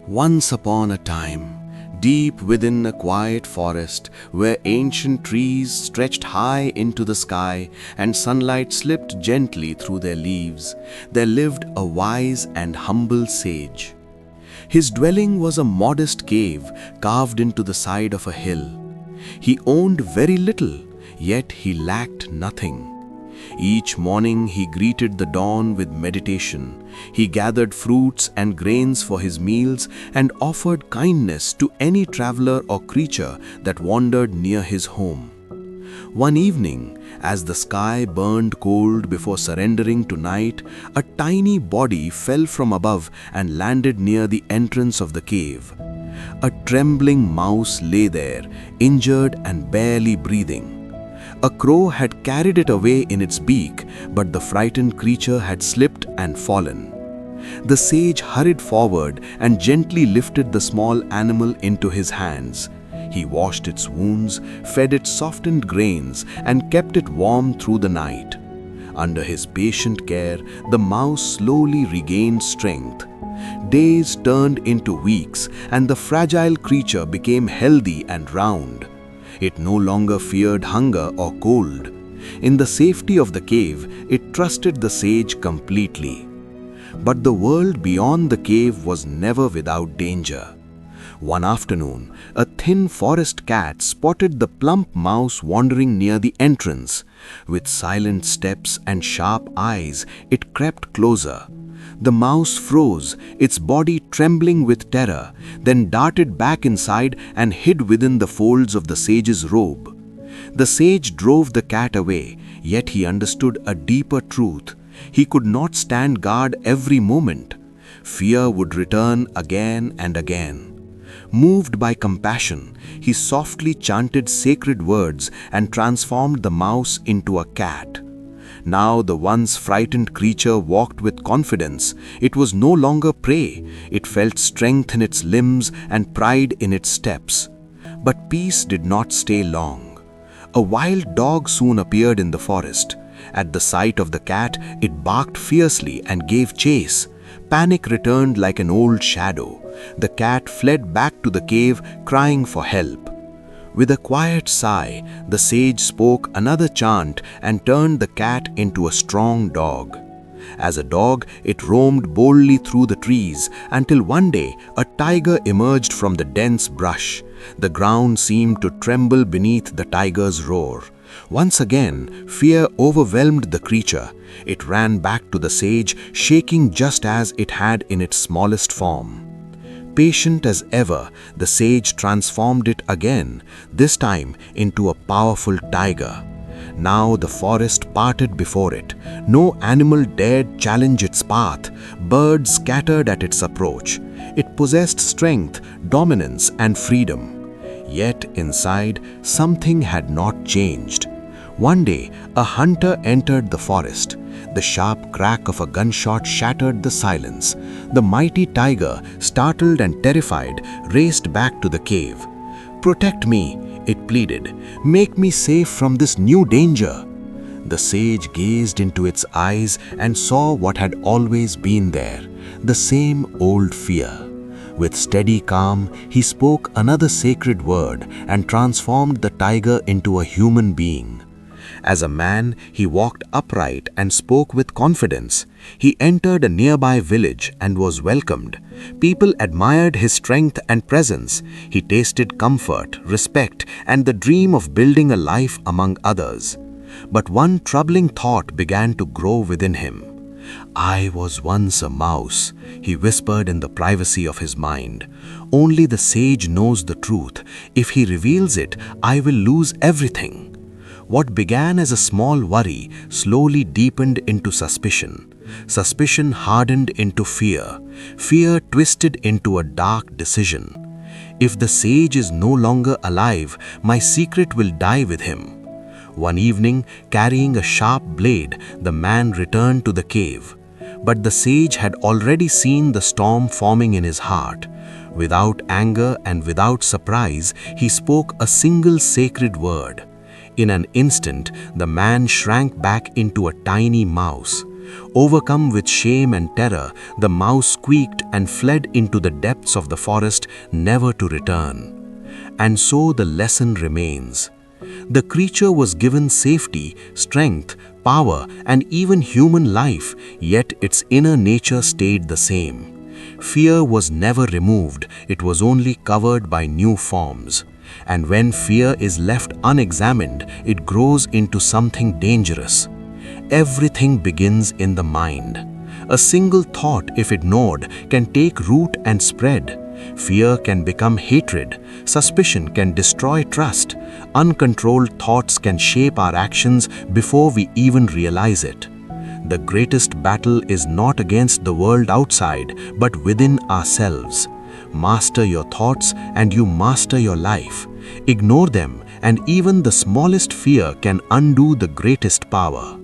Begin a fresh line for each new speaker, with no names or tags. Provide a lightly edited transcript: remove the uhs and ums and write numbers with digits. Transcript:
Once upon a time, deep within a quiet forest, where ancient trees stretched high into the sky and sunlight slipped gently through their leaves, there lived a wise and humble sage. His dwelling was a modest cave carved into the side of a hill. He owned very little, yet he lacked nothing. Each morning he greeted the dawn with meditation. He gathered fruits and grains for his meals and offered kindness to any traveler or creature that wandered near his home. One evening, as the sky burned cold before surrendering to night, a tiny body fell from above and landed near the entrance of the cave. A trembling mouse lay there, injured and barely breathing. A crow had carried it away in its beak, but the frightened creature had slipped and fallen. The sage hurried forward and gently lifted the small animal into his hands. He washed its wounds, fed it softened grains, and kept it warm through the night. Under his patient care, the mouse slowly regained strength. Days turned into weeks, and the fragile creature became healthy and round. It no longer feared hunger or cold. In the safety of the cave, it trusted the sage completely. But the world beyond the cave was never without danger. One afternoon, a thin forest cat spotted the plump mouse wandering near the entrance. With silent steps and sharp eyes, it crept closer. The mouse froze, its body trembling with terror, then darted back inside and hid within the folds of the sage's robe. The sage drove the cat away, yet he understood a deeper truth. He could not stand guard every moment. Fear would return again and again. Moved by compassion, he softly chanted sacred words and transformed the mouse into a cat. Now the once frightened creature walked with confidence. It was no longer prey. It felt strength in its limbs and pride in its steps. But peace did not stay long. A wild dog soon appeared in the forest. At the sight of the cat, it barked fiercely and gave chase. Panic returned like an old shadow. The cat fled back to the cave, crying for help. With a quiet sigh, the sage spoke another chant and turned the cat into a strong dog. As a dog, it roamed boldly through the trees until one day a tiger emerged from the dense brush. The ground seemed to tremble beneath the tiger's roar. Once again, fear overwhelmed the creature. It ran back to the sage, shaking just as it had in its smallest form. Patient as ever, the sage transformed it again, this time into a powerful tiger. Now the forest parted before it. No animal dared challenge its path. Birds scattered at its approach. It possessed strength, dominance, and freedom. Yet inside, something had not changed. One day, a hunter entered the forest. The sharp crack of a gunshot shattered the silence. The mighty tiger, startled and terrified, raced back to the cave. "Protect me," it pleaded. "Make me safe from this new danger." The sage gazed into its eyes and saw what had always been there, the same old fear. With steady calm, he spoke another sacred word and transformed the tiger into a human being. As a man, he walked upright and spoke with confidence. He entered a nearby village and was welcomed. People admired his strength and presence. He tasted comfort, respect, and the dream of building a life among others. But one troubling thought began to grow within him. "I was once a mouse," he whispered in the privacy of his mind. "Only the sage knows the truth. If he reveals it, I will lose everything." What began as a small worry slowly deepened into suspicion. Suspicion hardened into fear. Fear twisted into a dark decision. If the sage is no longer alive, my secret will die with him. One evening, carrying a sharp blade, the man returned to the cave. But the sage had already seen the storm forming in his heart. Without anger and without surprise, he spoke a single sacred word. In an instant, the man shrank back into a tiny mouse. Overcome with shame and terror, the mouse squeaked and fled into the depths of the forest, never to return. And so the lesson remains. The creature was given safety, strength, power, and even human life, yet its inner nature stayed the same. Fear was never removed, it was only covered by new forms. And when fear is left unexamined, it grows into something dangerous. Everything begins in the mind. A single thought, if ignored, can take root and spread. Fear can become hatred. Suspicion can destroy trust. Uncontrolled thoughts can shape our actions before we even realize it. The greatest battle is not against the world outside, but within ourselves. Master your thoughts and you master your life. Ignore them, and even the smallest fear can undo the greatest power.